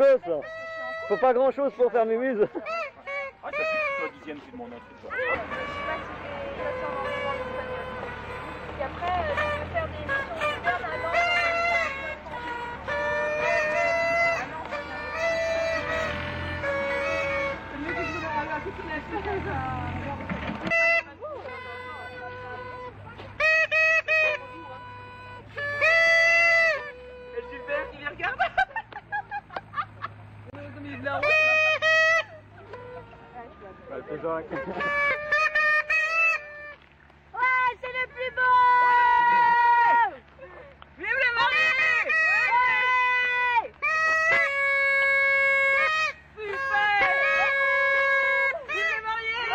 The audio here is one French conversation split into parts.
gosse. Faut pas grand chose pour faire mémuse. Ah, ça fait toi dixième, tu demandes un truc. Je sais pas si je vais passer en espagnol. Et après, je peux faire des missions externes à Nantes. Et Gilbert qui les regarde. Au milieu de la route. Ouais, c'est genre... Ouais, c'est le plus beau. Vive les mariés. Super. Vive les mariés.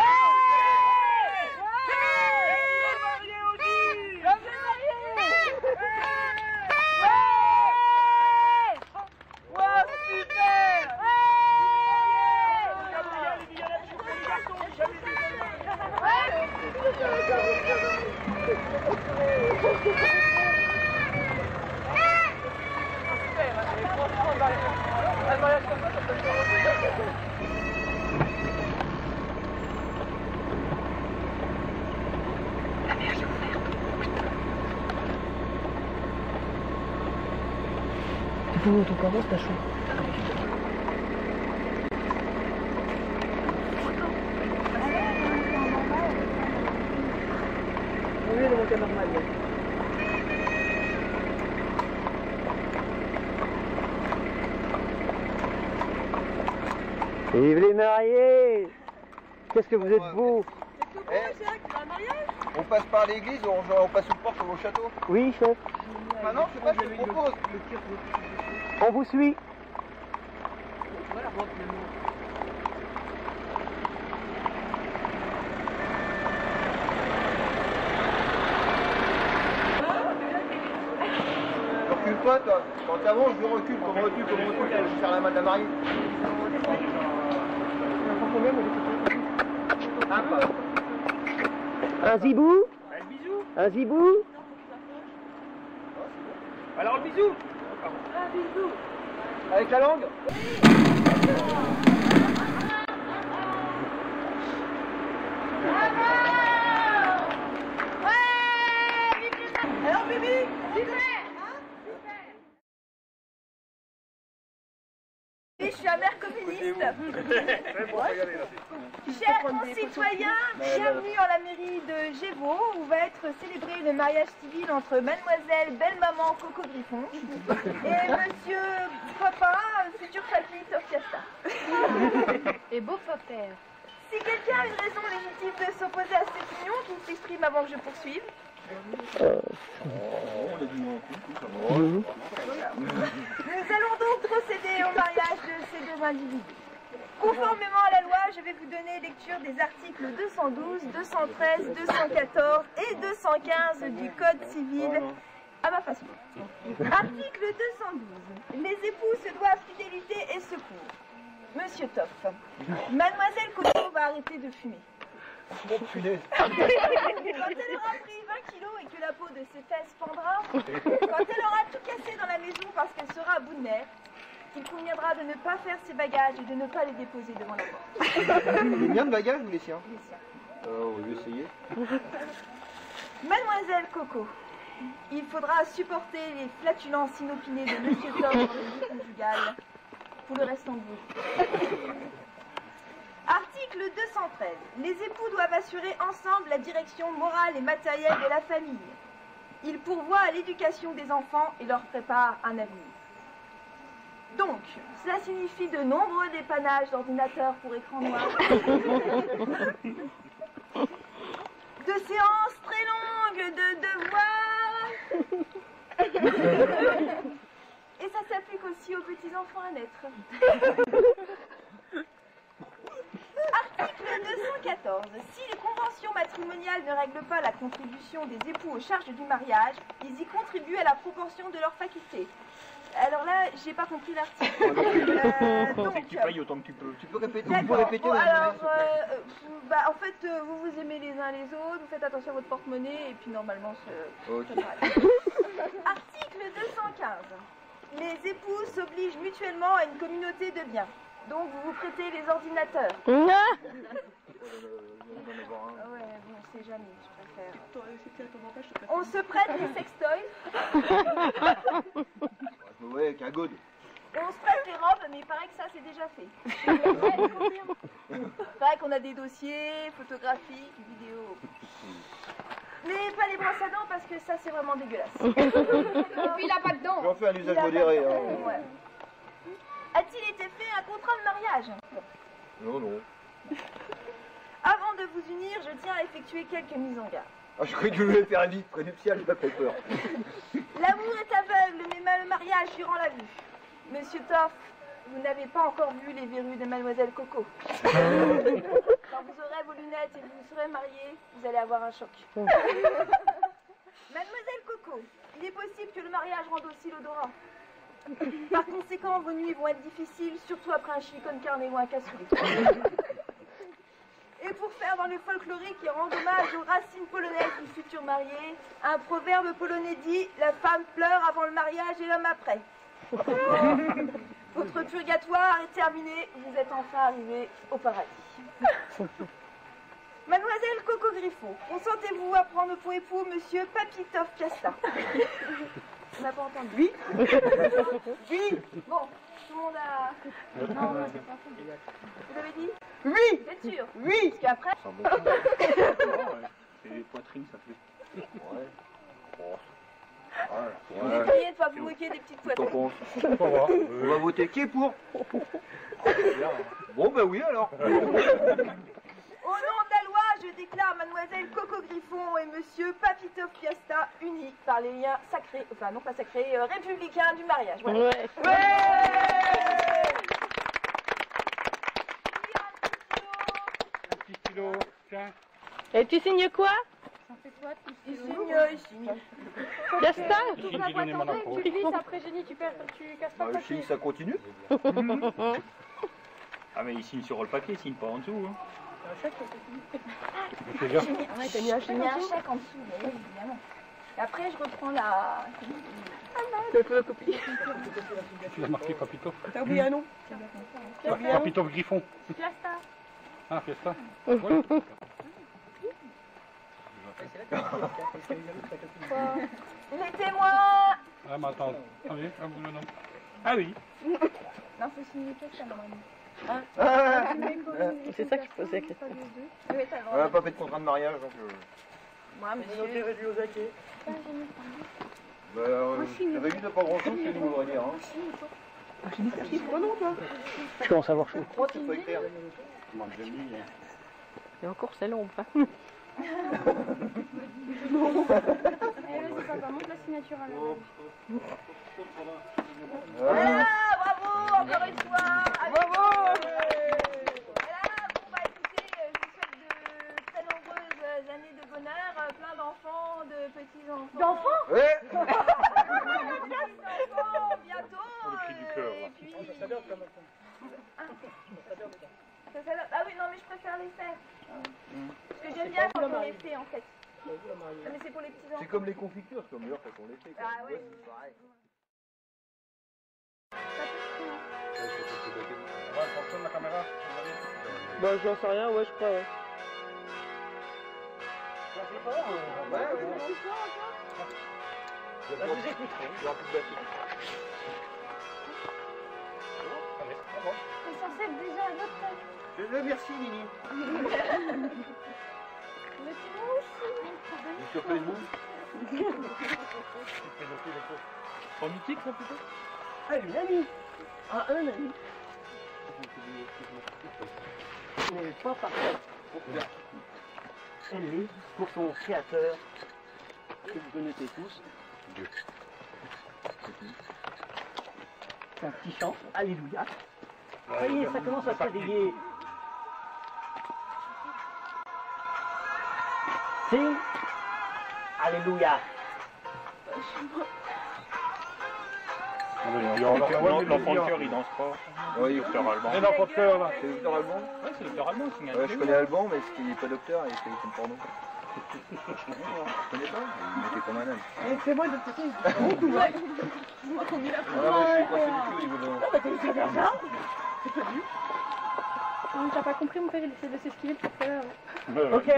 Vive les mariés Audi. Vive les mariés. Wow, super. Tu peux ton carreau, t'as chaud. Oui, le monter normal. Vive les mariés. Qu'est-ce que vous êtes beaux. On passe par l'église ou on passe une porte au château? Oui, chef. Ah non, je sais pas, je te propose. On vous suit. Recule-toi, toi. Quand t'avances, je recule. Comment recule, je vais faire la main de la mariée. Ah, pas. Un zibou. Un bisou. Un zibou. Alors, le bisou. Avec la langue. Alors, bébé, je suis un maire communiste. Chers concitoyens, bienvenue en la mairie de Gévaux où va être célébré le mariage civil entre mademoiselle belle-maman Coco Griffon et monsieur Papa, futur papy Sofiasta. Et beau père. Si quelqu'un a une raison légitime de s'opposer à cette union, qu'il s'exprime avant que je poursuive. Nous allons donc procéder au mariage de ces deux individus. Conformément à la loi, je vais vous donner lecture des articles 212, 213, 214 et 215 du Code civil à ma façon. Article 212. Les époux se doivent fidélité et secours. Monsieur Toff, mademoiselle Coco va arrêter de fumer. Bon, punaise. Quand elle aura pris 20 kilos et que la peau de ses fesses pendra, quand elle aura tout cassé dans la maison parce qu'elle sera à bout de nerfs, il conviendra de ne pas faire ses bagages et de ne pas les déposer devant la porte. Les miens de bagages ou les siens? Les siens. On va essayer. Mademoiselle Coco, il faudra supporter les flatulences inopinées de Monsieur Tom dans le vie conjugal pour le restant de vous. Article 213. Les époux doivent assurer ensemble la direction morale et matérielle de la famille. Ils pourvoient à l'éducation des enfants et leur préparent un avenir. Donc, cela signifie de nombreux dépannages d'ordinateurs pour écran noir, de séances très longues de devoirs, et ça s'applique aussi aux petits-enfants à naître. Article 214. Si les conventions matrimoniales ne règlent pas la contribution des époux aux charges du mariage, ils y contribuent à la proportion de leurs facultés. Alors là, j'ai pas compris l'article. Donc, Tu payes autant que tu peux. Tu peux répéter, d'accord. répéter. Bon, alors, en fait, vous vous aimez les uns les autres, vous faites attention à votre porte-monnaie, et puis normalement, Ok. ça va. Article 215. Les époux s'obligent mutuellement à une communauté de biens. Donc vous vous prêtez les ordinateurs. Ah ouais, bon, on sait jamais, je préfère. On se prête les sextoys. Ouais, avec un god. On se prête les robes, mais il paraît que ça c'est déjà fait. Il paraît qu'on a des dossiers photographiques, vidéos. Mais pas les brosses à dents parce que ça c'est vraiment dégueulasse. Et puis il a pas de dents. J'en fais un usage modéré. Hein. Ouais. A-t-il été fait un contrat de mariage? Non, non. Avant de vous unir, je tiens à effectuer quelques mises en garde. Ah, je croyais que je voulais faire un vide prénuptial, ça fait peur. L'amour est aveugle, mais le mariage lui rend la vue. Monsieur Toff, vous n'avez pas encore vu les verrues de Mademoiselle Coco. Quand vous aurez vos lunettes et vous serez mariés, vous allez avoir un choc. Mademoiselle Coco, il est possible que le mariage rende aussi l'odorat. Par conséquent, vos nuits vont être difficiles, surtout après un chilicone carné ou un cassoulet. Et pour faire dans le folklorique et rendre hommage aux racines polonaises du futur marié, un proverbe polonais dit « La femme pleure avant le mariage et l'homme après ». Votre purgatoire est terminé, vous êtes enfin arrivé au paradis. Mademoiselle Coco Griffon, consentez-vous à prendre pour époux Monsieur Papitov Piasta? On n'a pas entendu. Oui. Oui. Bon, tout le monde a... Non, c'est pas fou. Vous avez dit? Oui. Vous êtes sûr? Oui. Parce qu'après... C'est les poitrines, ça fait. Ouais. Vous essayez de pas vous moquer des petites Qu'en poitrines. pense? On va voter qui est pour? Bon, bah oui alors. Au nom de la loi, je déclare Mademoiselle Coco Griffon et Monsieur Papitov Piasta unis par les liens sacrés, enfin non pas sacrés, républicains du mariage. Voilà. Ouais. Un petit stylo, tiens. Et tu signes quoi? Il signe. Piasta? J'ai donné mon impôt. Tu glisses, après génie, tu casses pas Bah, le si papier. ça continue. Ah mais il signe sur le papier, il signe pas en dessous. Hein. C'est bien. Ouais, t'as mis un chèque en dessous, mais oui, évidemment. Et après, je reprends la... Tu l'as marqué Papito. T'as oublié un nom? Papito Griffon. Piasta. Ah, Fiesta. Voilà. Les témoins! Ah, mais attends. Ah oui, ah, non, non. Ah oui. Non, faut signer Piasta, normalement. C'est ça qu'il faut posait la question. Oui, t'as le On droit. n'a pas fait de contrat de mariage, donc... Moi, monsieur... J'avais vu de pas grand chose, c'est nous, on va dire. Hein. Je commence à avoir chaud. Pourquoi tu peux écrire? Et encore, c'est long. Hein. Voilà, bravo, encore une fois. Bravo. Voilà, bon bah écoutez, je vous souhaite de très nombreuses années de bonheur, plein d'enfants, de petits-enfants. D'enfants? Ouais. Petits-enfants, bientôt. Le cri du cœur, là. Et puis... Ah oui, non mais je préfère les faire. Parce que j'aime bien quand on les fait en fait. Mais c'est pour les petits-enfants. C'est comme les confitures, c'est comme meilleur quand on les fait. Ah ouais. C'est pareil. Ouais, fonctionne la caméra. Bah, j'en sais rien, ouais, je crois, ouais. Ouais, ouais. Bah, je vous écouterai. Il y aura plus de batterie. Allez, au revoir. C'est censé être déjà à votre taille. Je veux, merci Nini. Mais c'est moi aussi. Et sur Facebook? En mythique, ça plutôt. Ah, une amie. Ah, un ami. Mais pas parfait. Aimé pour son créateur, que vous connaissez tous. Dieu. C'est un petit chant, alléluia. Ça y est, ça commence à se réveiller. Sing, alléluia. L'enfant de cœur, il danse pas. Oui, Docteur Alban. Et l'enfant de cœur, là. c'est Docteur Alban? Ouais, c'est Docteur Alban qui Ouais, je connais Alban, mais il n'est pas docteur, il fait des films porno. Je connais pas, il était comme un âne. C'est moi de petit. Ah, moi, je suis passé du cul au niveau de... T'as pas compris, mon père, il essaie de s'esquiver tout à l'heure. Ok.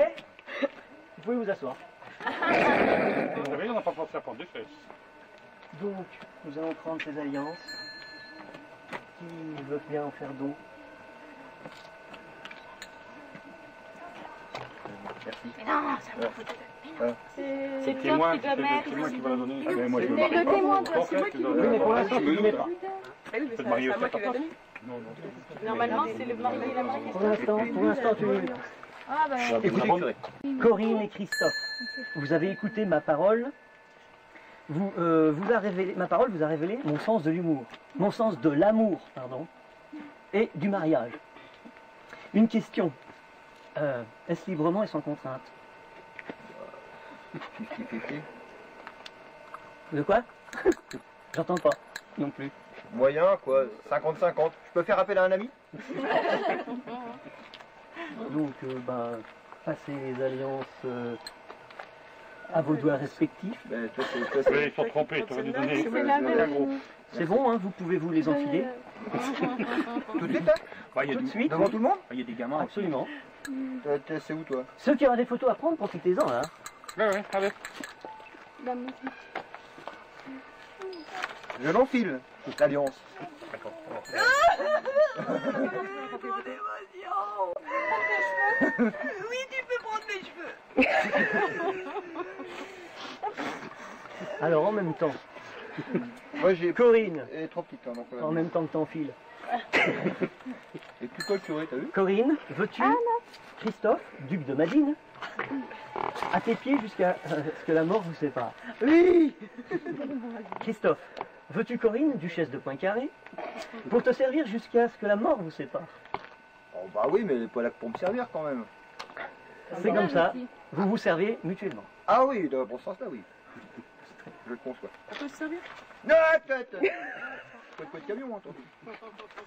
Vous pouvez vous asseoir. Vous savez, on n'a pas pensé à prendre des fesses. Donc, nous allons prendre ces alliances. Qui veut bien en faire don? C'est Témoin, toi qui dois mettre. c'est moi qui va la donner. Ah ben moi je veux Mais marier. le témoin, toi, Ton c'est moi frère, qui tu dois Oui, mais pour l'instant, donner. tu ne l'es pas. Tu peux te marier au fait. Non, non. Normalement, c'est le mari et la mariée qui Pour l'instant, tu... Ah, bah. Écoutez, Corinne et Christophe, vous avez écouté ma parole. Ma parole vous a révélé mon sens de l'humour, mon sens de l'amour, pardon, et du mariage. Une question. Est-ce librement et sans contrainte? De quoi? J'entends pas non plus. Moyen, quoi, 50-50. Je peux faire appel à un ami? Donc, passez les alliances à vos doigts respectifs. Ben, toi, Oui, ils sont trompés, tu vas nous donner. C'est bon, hein, vous pouvez vous les enfiler Tout de suite, hein? Ouais, il y a tout de du- suite. Devant tout le monde? il y a des gamins aussi. Absolument. C'est où, toi? Ceux qui auront des photos à prendre, profitez-en. Hein. Ouais, allez. Je l'enfile, l'alliance. D'accord. Oui, tu peux prendre mes cheveux. Alors, en même temps, Moi, j'ai... Corinne, Elle est trop petite, hein, donc... en même temps que t'enfiles. Et puis toi, le curé, t'as vu? Corinne, veux-tu Christophe, duc de Madine, à tes pieds jusqu'à ce que la mort vous sépare? Oui. Christophe, veux-tu Corinne, duchesse de Poincaré, pour te servir jusqu'à ce que la mort vous sépare? Oh, bah oui, mais elle est pas là que pour me servir, quand même. C'est comme ça, vous vous servez mutuellement. Ah oui, dans ce sens-là, oui. Je le conçois. On peut se servir? Non, tête! Pas de camion, hein, toi.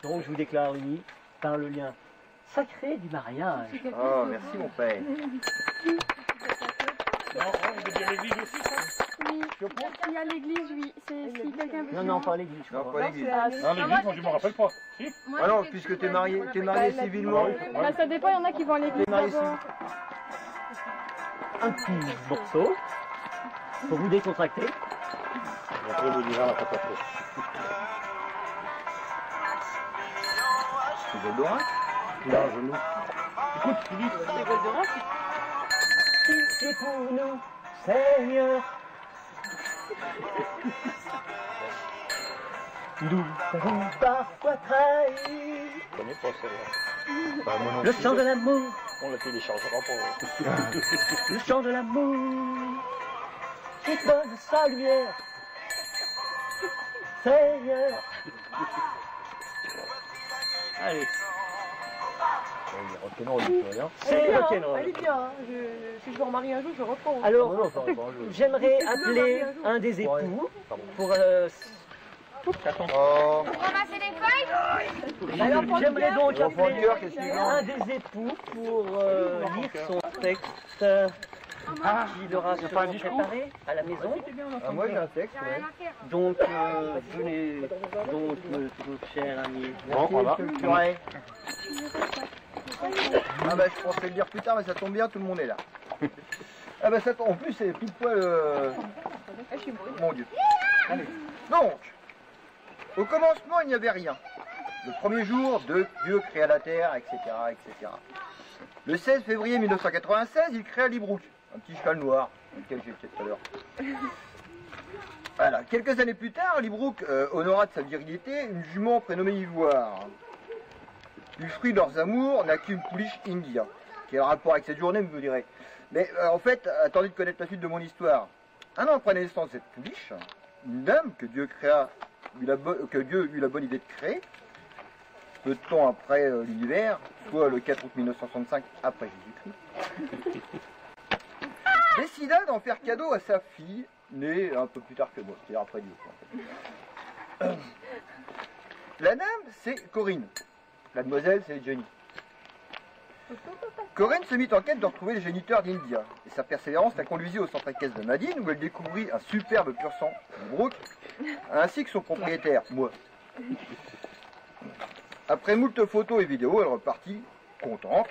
Donc je vous déclare unis par le lien sacré du mariage. Oh, merci, mon père. Non, on veut dire l'église aussi, ça? Oui, il y a l'église, oui. C'est si quelqu'un veut. Non, pas l'église, je Non, crois. pas l'église. Non, l'église, moi, je me rappelle pas. Si? Ah non, puisque t'es marié civilement. Bah, ça dépend, il y en a qui vont à l'église. T'es marié d'abord. Un petit morceau pour vous décontracter. Après, on dira la patate. Tu veux Dora? Là, genou. Écoute, tu dis. Si c'est pour nous, Seigneur. Nous avons parfois trahi Je connais pas celle-là. Bah, moi non le plus. chant de l'amour, On la téléchargera pas. le chant de l'amour qui donne sa lumière. Seigneur. Allez, c'est rock'n'roll. Elle est bien, hein. Si je me remarie un jour, je reprends. Alors, j'aimerais appeler un des époux pour... Oh, Ramasser les feuilles. Alors, j'aimerais donc l'enfant appeler de cœur, qu'est-ce qu'il est grand. un des époux pour lire son texte qu'il aura sûrement préparé à la maison. ah, moi j'ai un texte, ouais. Donc, venez, donc, notre cher ami. Bon, voilà. Monsieur le curé. Ah bah je pensais le dire plus tard, mais ça tombe bien, tout le monde est là. Ah bah ça tombe, en plus c'est pile poil... Mon Dieu. Allez. Donc, au commencement il n'y avait rien. Le premier jour de Dieu créa la terre, etc., etc. Le 16 février 1996, il créa Librouk, un petit cheval noir, lequel j'ai fait tout à l'heure. Voilà, quelques années plus tard, Librouk honora de sa virilité une jument prénommée Ivoire. Du fruit de leurs amours naquit une pouliche India. Quel rapport avec cette journée, vous me direz. Mais en fait, attendez de connaître la suite de mon histoire. Un an après la naissance de cette pouliche, une dame que Dieu eut la bonne idée de créer, peu de temps après l'univers, soit le 4 août 1965 après Jésus-Christ, décida d'en faire cadeau à sa fille, née un peu plus tard que moi, c'est-à-dire après Dieu. En fait. La dame, c'est Corinne. La demoiselle, c'est Jenny. Corinne se mit en quête de retrouver les géniteurs d'India. Et sa persévérance la conduisit au centre équestre de Madine où elle découvrit un superbe pur sang, Brooke, ainsi que son propriétaire, moi. Après moult photos et vidéos, elle repartit, contente,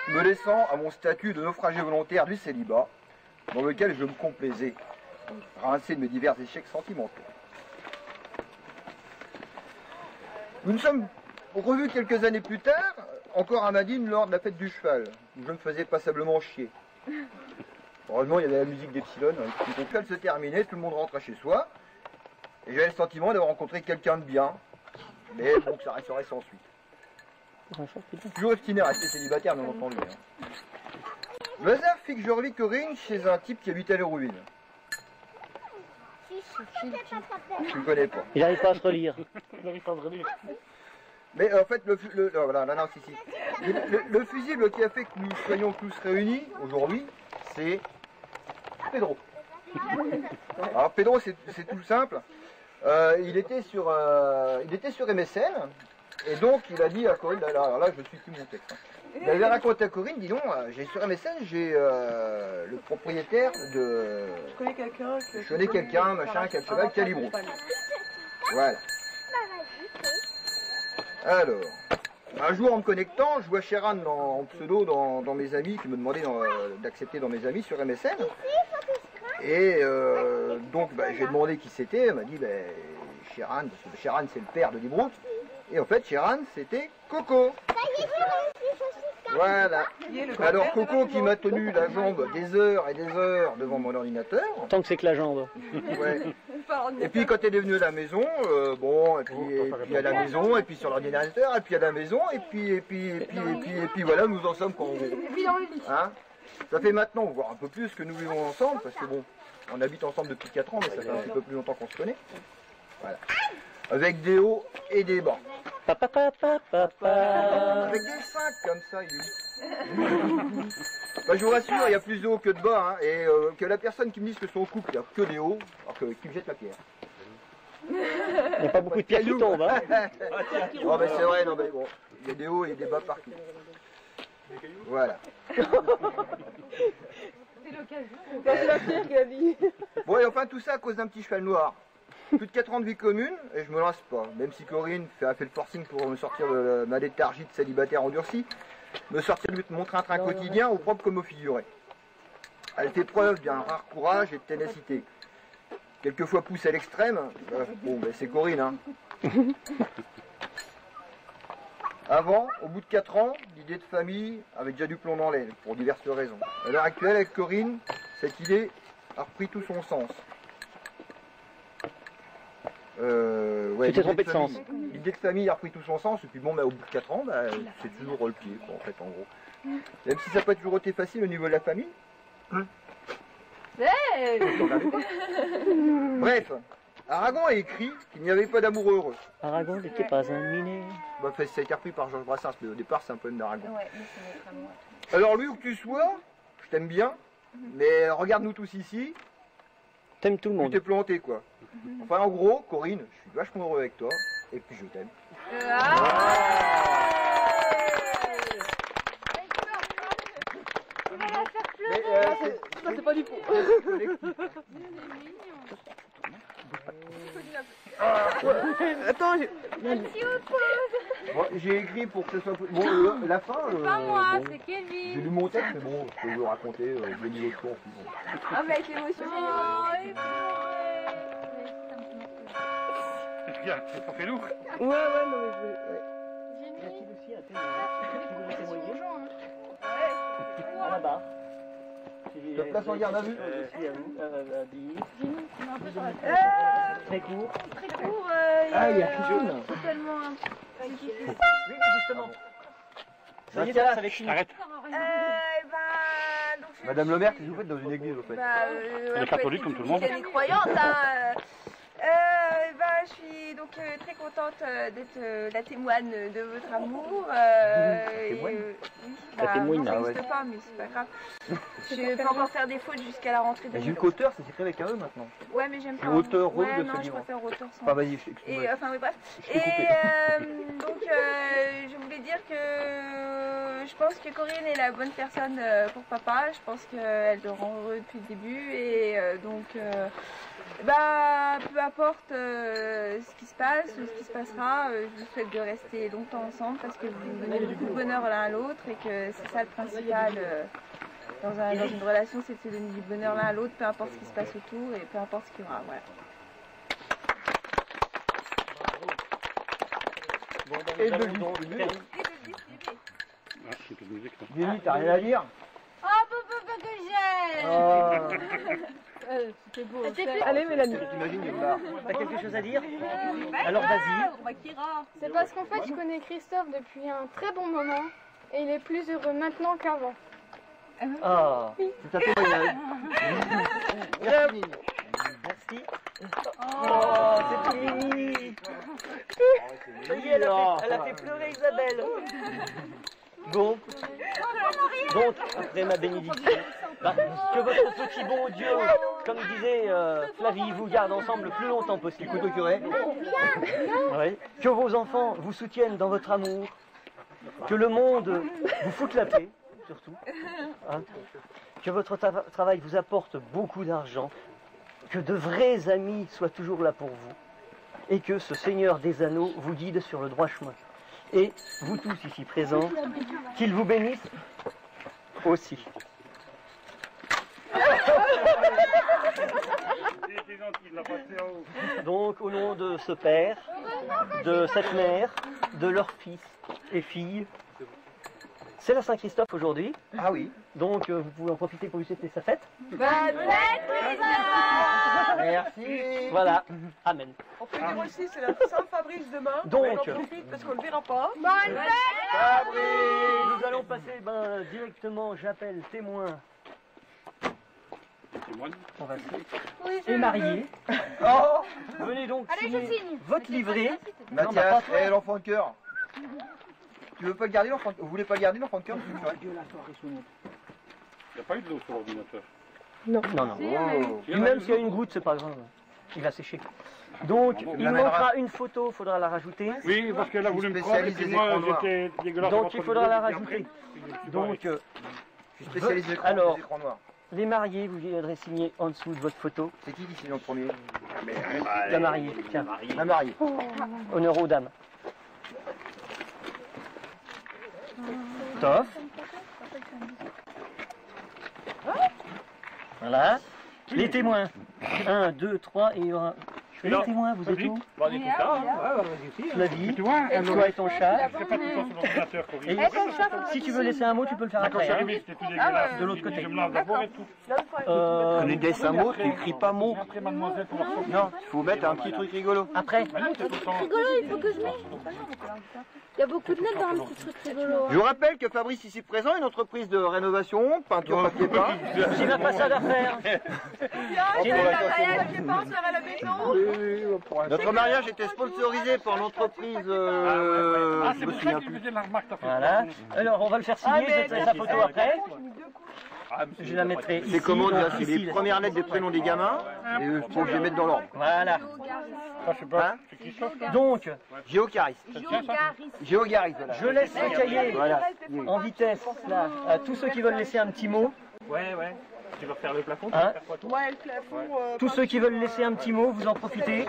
me laissant à mon statut de naufragé volontaire du célibat, dans lequel je me complaisais, rincé de mes divers échecs sentimentaux. Nous nous sommes revus quelques années plus tard, encore à Madine lors de la fête du cheval, où je me faisais passablement chier. Heureusement, il y avait la musique d'Epsilon, donc elle se terminait, tout le monde rentrait chez soi, et j'avais le sentiment d'avoir rencontré quelqu'un de bien, mais bon, que ça resterait sans suite. Toujours obstiné à rester célibataire, bien entendu. Hein. Le hasard fit que je revis Corinne chez un type qui habitait les ruines. Je ne connais pas. Il n'arrive pas à se relire. Il n'arrive pas à se relire. Mais en fait, le fusible qui a fait que nous soyons tous réunis aujourd'hui, c'est Pedro. Alors Pedro, c'est tout simple. Il était sur MSN, et donc il a dit à Corinne, alors là je suis plus mon texte. Il avait raconté à Corinne, dis donc, j'ai sur MSN, j'ai le propriétaire de... Je connais quelqu'un, machin, qui a le cheval Calibro. Voilà. Alors, un jour en me connectant, je vois Sheran en pseudo dans mes amis, qui me demandait d'accepter dans mes amis sur MSN. Et donc j'ai demandé qui c'était, elle m'a dit Sheran, parce que Sheran c'est le père de Librook. Et en fait Sheran c'était Coco. Voilà. Alors Coco qui m'a tenu la jambe des heures et des heures devant mon ordinateur. Tant que c'est que la jambe. Ouais. Et puis quand elle est venue à la maison, bon, et puis à la maison, et puis sur l'ordinateur, et puis à la maison, et puis voilà, nous en sommes quand on... Hein, ça fait maintenant, voire un peu plus que nous vivons ensemble, parce que bon, on habite ensemble depuis 4 ans, mais ça fait un petit peu plus longtemps qu'on se connaît. Voilà. Avec des hauts et des bas. Papa. Avec des 5 comme ça, bah, je vous rassure, il y a plus de hauts que de bas, hein, et que la personne qui me dise que son couple, il n'y a que des hauts, alors qu'il me jette la pierre. Il n'y a pas beaucoup de pierres qui tombent, hein. Oh, ben c'est vrai, non, mais bon, il y a des hauts et des bas partout. Voilà. C'est la pierre qui a dit. Bon, et enfin, tout ça à cause d'un petit cheval noir. Plus de 4 ans de vie commune, et je me lasse pas. Même si Corinne a fait le forcing pour me sortir de ma léthargie de célibataire endurci, me sortir de mon train-train quotidien au propre comme au figuré. Elle fait preuve d'un rare courage et de ténacité. Quelquefois pousse à l'extrême, bon, ben c'est Corinne, hein. Avant, au bout de 4 ans, l'idée de famille avait déjà du plomb dans l'aile, pour diverses raisons. À l'heure actuelle, avec Corinne, cette idée a repris tout son sens. Ouais, tu t'es trompé de sens. L'idée de famille a repris tout son sens, et puis bon, bah, au bout de 4 ans, bah, c'est toujours le pied, quoi, en fait, en gros. Même si ça n'a pas toujours été facile au niveau de la famille. Bref, Aragon a écrit qu'il n'y avait pas d'amour heureux. Aragon n'était pas un minet. Bah, ça a été repris par Georges Brassens, mais au départ, c'est un poème d'Aragon. Ouais, mais c'est notre amour. Alors, lui, où que tu sois, je t'aime bien, mais regarde-nous tous ici, T'aimes tout le tu monde. t'es planté, quoi. Enfin, en gros, Corinne, je suis vachement heureux avec toi, et puis je t'aime. Ça, c'est pas du pot. Attends, Bon, j'ai écrit pour que ce soit... Bon, la fin... Pas moi, bon, c'est Kevin. j'ai lu mon texte, mais bon, je peux vous le raconter, je l'ai dit l'autre fois. Bon. Ah, mais avec l'émotion. Bien, c'est pas fait lourd. ouais, non, mais Y a-t-il aussi un témoignage que tu voudrais témoigner à la barre. Je te place en garde à vue. Aussi à vous, à Billy. Très court. Très court, Ah, il y a Christine. totalement... Oui, mais justement. Ça y est, ça avec une... Arrête. Donc, je Madame le maire, qu'est-ce que vous faites dans une église, au fait? Elle est catholique comme tout le monde. Elle est croyante, hein. Je suis donc très contente d'être la témoine de votre amour. Témoigne? Oui, La témoigne, non, ça ah n'existe pas, mais c'est pas grave. Je peux encore faire des fautes jusqu'à la rentrée de J'ai vu qu'auteur, c'est écrit avec un E maintenant. Ouais, mais j'aime pas. Auteur, ouais, de non, ce je livre. préfère auteur sans. Enfin, vas-y, Et excuse-moi. enfin, oui, bref. Je t'ai coupé. Donc, je voulais dire que je pense que Corinne est la bonne personne pour papa. Je pense qu'elle le rend heureux depuis le début et donc peu importe ce qui se passe ou ce qui se passera, je vous souhaite de rester longtemps ensemble parce que vous donnez beaucoup de bonheur l'un à l'autre et que c'est ça le principal dans une relation, c'est de se donner du bonheur l'un à l'autre, peu importe ce qui se passe autour et peu importe ce qu'il y aura. Voilà. Et de donc Denis, t'as rien à dire? Oh, papa, que j'aime. C'était beau. Allez, Mélanie. T'imagines, il part. T'as quelque chose à dire? Alors vas-y. C'est parce qu'en fait, je connais Christophe depuis un très bon moment et il est plus heureux maintenant qu'avant. Ah, C'est un témoignage. merci. Merci. Oh, c'est fini. Ça y est, elle a fait pleurer Isabelle. Bon. Donc, après ma bénédiction, que votre petit bon Dieu, comme disait Flavie, vous garde ensemble le plus longtemps possible. Écoute au curé. Oui. Que vos enfants vous soutiennent dans votre amour. Que le monde vous foute la paix, surtout. Hein. Que votre travail vous apporte beaucoup d'argent. Que de vrais amis soient toujours là pour vous. Et que ce Seigneur des Anneaux vous guide sur le droit chemin. Et vous tous ici présents, qu'il vous bénisse aussi. Donc au nom de ce père, de cette mère, de leurs fils et filles, c'est la Saint-Christophe aujourd'hui. Ah oui. Donc vous pouvez en profiter pour lui souhaiter sa fête. Merci. Voilà. Amen. On peut dire aussi, c'est la Saint-Fabrice demain. Donc, on en profite parce qu'on ne le verra pas. nous allons passer directement, j'appelle témoin. On va se... Et marié. Oh, Venez donc Allez, je signer signe. votre livret. Mathias, l'enfant de cœur. Tu veux pas le garder l'enfant de cœur? Vous voulez pas le garder l'enfant de cœur? Il n'y a pas eu de l'eau sur l'ordinateur. Non. Oh. Et même s'il y a une goutte, c'est pas grave. Il va sécher. Donc, il manquera une photo, il faudra la rajouter. Oui, parce qu'elle a voulu me prendre et puis moi j'étais dégueulasse. Donc, il faudra la rajouter. Donc, Je suis spécialisé alors, des écrans noirs. les mariés, vous viendrez signer en dessous de votre photo. C'est qui signe en premier? La mariée, tiens, La mariée. honneur aux dames. Toff. Voilà. Les témoins. 1, 2, 3 et il y aura... Les témoins, vous êtes où? On est tout ça. Flavie, Tu vois, toi et ton chat. je fais pas tout ça sur l'ordinateur, Et Corinne. si tu veux laisser un mot, tu peux le faire Quand après. je suis Hein. arrivé, c'était tout dégueulasse. de l'autre côté. Je me lave d'abord et tout. Les dessins mots, tu écris pas mots. Après, mademoiselle, pour leur Non, il faut mettre un petit truc rigolo. Après. Rigolo, il faut que je mette. Il y a beaucoup de lettres dans un petit truc rigolo. Je vous rappelle que Fabrice ici présent est une entreprise de rénovation, peinture papier peint. J'ai même pas ça d'affaire. Notre mariage était sponsorisé par l'entreprise. Ah, Je c'est me pour ça souviens qu'il plus. faisait la remarque. Voilà. Alors, on va le faire signer. Je mettrai sa photo après. Je la mettrai ici. C'est comment donc, déjà? C'est ici, les là. premières lettres des prénoms des gamins. Et il faut que je les mette dans l'ordre. Voilà. Ah, je sais pas. Hein? C'est qui ça? Donc, Géocaris. Géogaris, voilà. je laisse les cahiers Voilà. en vitesse là à tous ceux qui veulent laisser un petit mot. Ouais. Tu vas refaire le plafond? Hein. Ouais, le plafond. Tous ceux qui veulent laisser un petit mot, vous en profitez.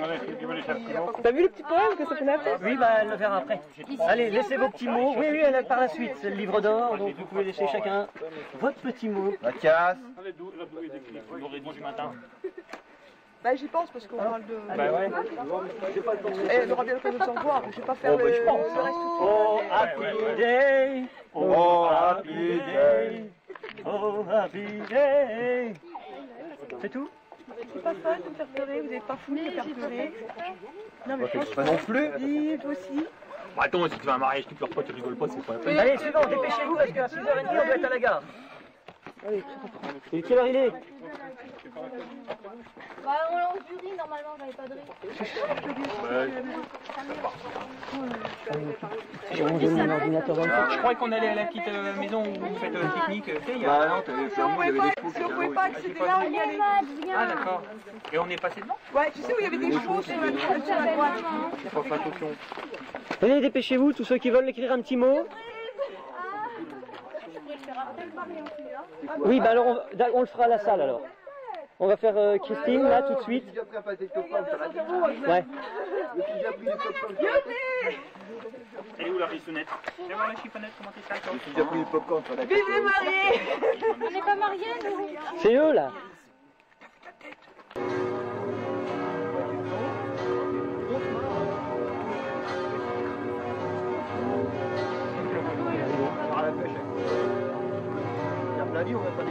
Allez, tu veux les faire plus long? T'as vu le petit poème que ça fait la tête? Oui, bah elle le verra après. Allez, laissez vos petits mots. Oui, elle a par la suite. C'est le livre d'or, donc vous pouvez laisser chacun votre petit mot. Mathias. Allez, d'où il est écrit? On aurait dit du matin. Bah j'y pense parce qu'on parle de... Bah ouais. Eh, on aura bien l'occasion de se revoir, je vais pas faire Oh, bah, je pense, le reste tout de suite. Oh, happy day. Oh, happy day. Oh, happy day. C'est tout? C'est pas fun de me faire pleurer, vous n'avez pas fou de me faire pleurer. Non mais franchement, Non plus. oui, toi aussi. Bah attends, si tu fais un mariage, tu pleures pas, tu rigoles pas, c'est pas la peine. Allez, suivant, dépêchez-vous parce qu'à 6h30, on doit être à la gare. Et quelle heure il est? Bah, on lance du riz, normalement, j'avais pas de riz. On donne mon ordinateur dans le sac. Je croyais qu'on allait à la petite maison où vous faites technique. Bah non, t'avais fait Si un on mot, il y pouvait avait pas, des trous. si on pouvait pas accéder là, on y allait. Ah d'accord. Et on est passé devant? Ouais, tu sais où il y avait des choses sur la droite. Allez, dépêchez-vous, tous ceux qui veulent écrire un petit mot. Oui, bah alors on le fera à la salle alors. On va faire Christine là tout de suite. J'ai déjà pris un pâté de popcorn sur la tête. Ouais. J'ai déjà pris des popcorn sur la tête. Elle est où la ristounette? Viens voir la chiffonnette, comment t'es ça? J'ai déjà pris des popcorn sur la tête. Bébé marié. On n'est pas mariés, nous. C'est eux là. À la pêche. Il y a plein de on va pas des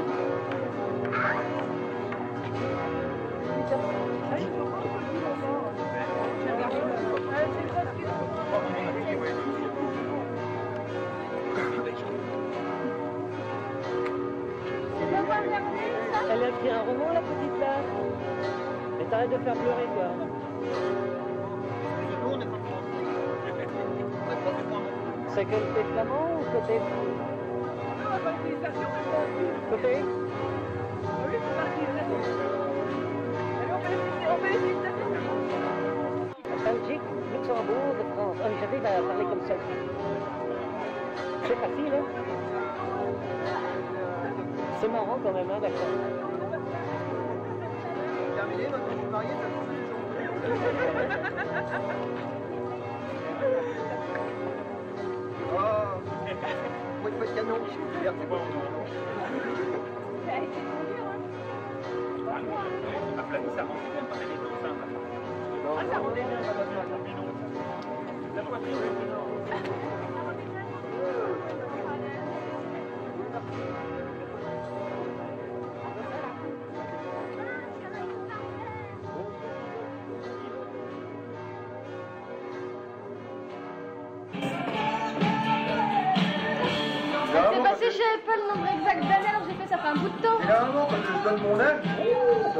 Elle a écrit un roman la petite là. Mais t'arrêtes de faire pleurer quoi. C'est côté flamand ou côté... Côté Belgique, Luxembourg, France. Oh, j'arrive à parler comme ça. C'est facile, hein? C'est marrant quand même, hein, d'accord. Terminé, maintenant je suis marié, ça oh, moi de canon, je suis fier, c'est quoi Ma flavie, ça rend bien quand elle est enceinte. Ah, ça rendait bien, ça va bien, mais non. La poitrine, C'est passé chez Apple le nombre exact d'années, alors j'ai fait ça fait un bout de temps. Et là, vraiment, quand je donne mon âge,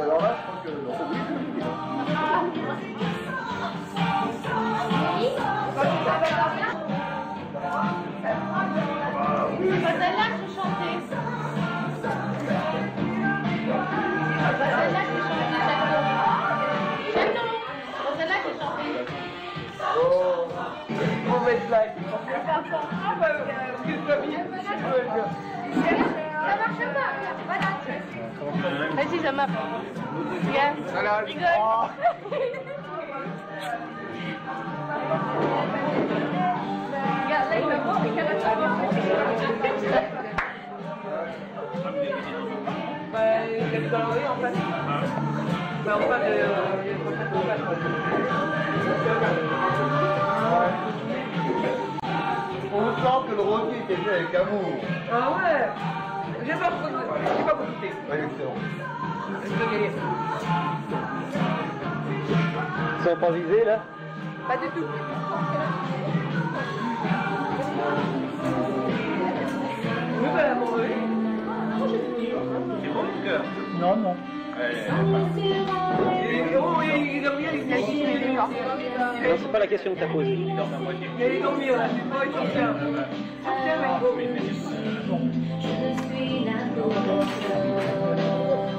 alors là, je crois que... C'est pas celle-là que je chantais. C'est pas celle-là que je chantais. Chaton. C'est pas celle-là que je chantais. Oh, mauvaise blague. Ça marche pas. Voilà. Vas-y, ça marche. Regarde. Voilà. Rigole. Regarde, là, il va voir les canapes. Il est dans la rue en fait. Mais en fait, On me semble que le rôti était fait avec amour. ah ouais. J'ai pas goûté. Oui, excellent. Je peux gagner. Ils sont pas visés là? Pas du tout. Oui, bah amoureux. c'est bon le cœur. Non, non. Non, c'est pas la question que t'as posée. Il est dormi, on a fait pas, il s'en tient.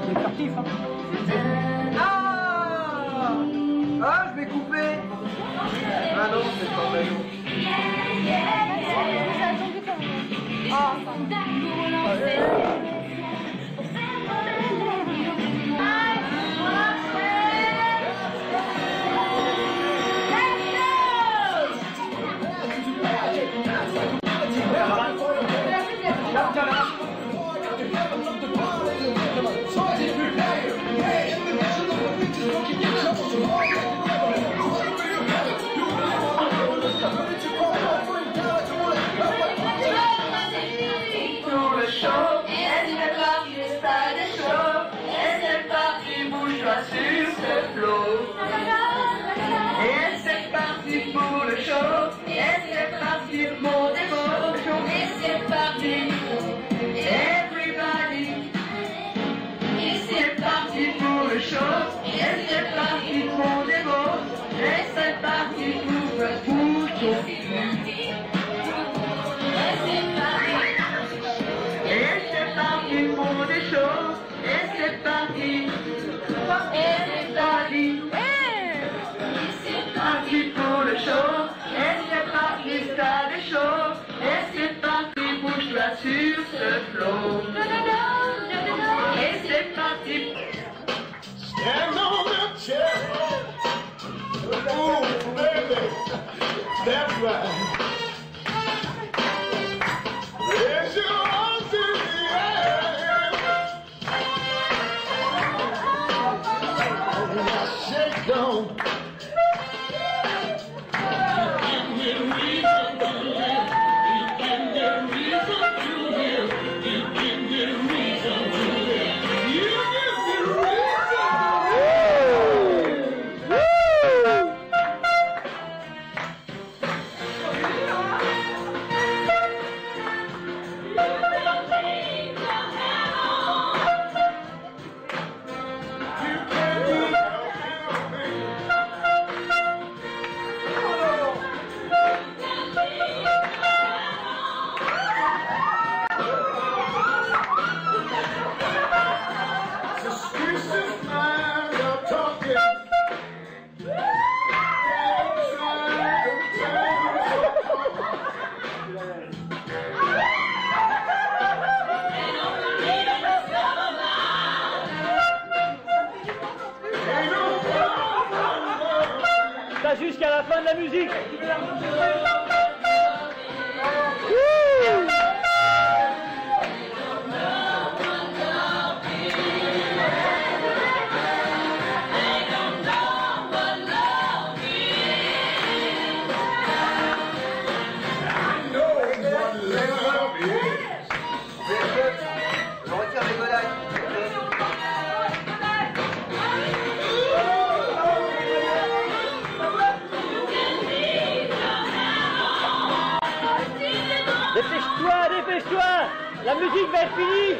C'est partif, hein? Ah, je vais couper. Ah non, c'est pas mal. Ça a tombé comme ça. Oh, Et c'est parti. Stand on the chair. Ooh, baby. That's right. Raise your arms in the air. Now shake on. You can get reason to live. You can get reason to live. You can get reason to live. You can get reason to live. Suspicious minds are talking. Ça jusqu'à la fin de la musique. On retire les godasses. Dépêche-toi, dépêche-toi. La musique va être finie.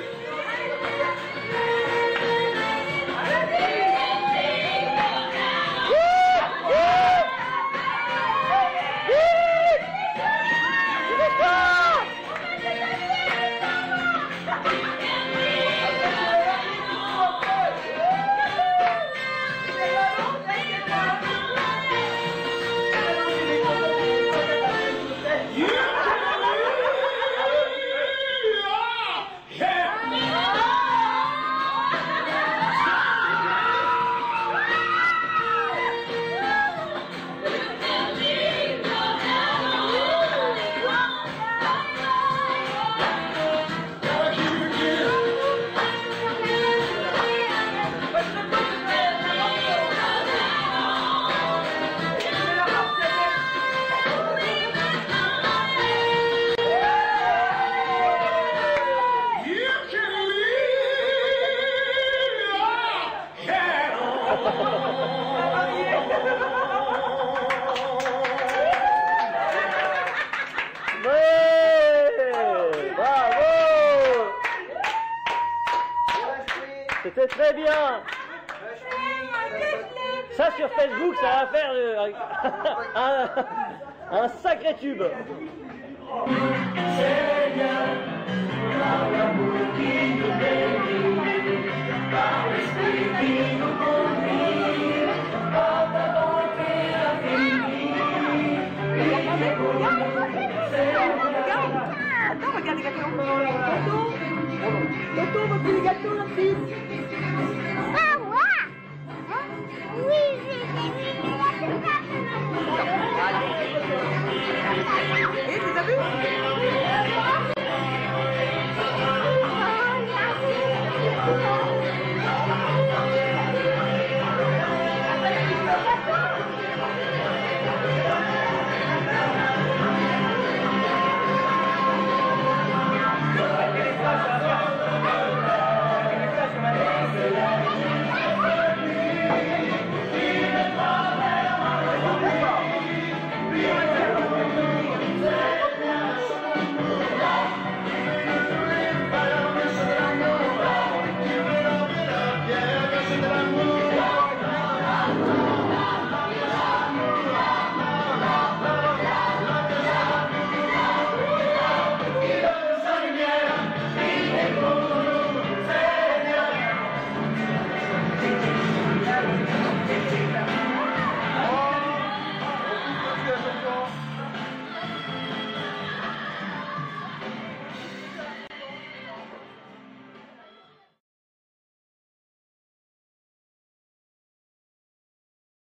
C'était très bien. Ça sur Facebook, ça va faire un sacré tube. Attends, regarde les gâteaux. Toto, votre petit gâteau, mon fils.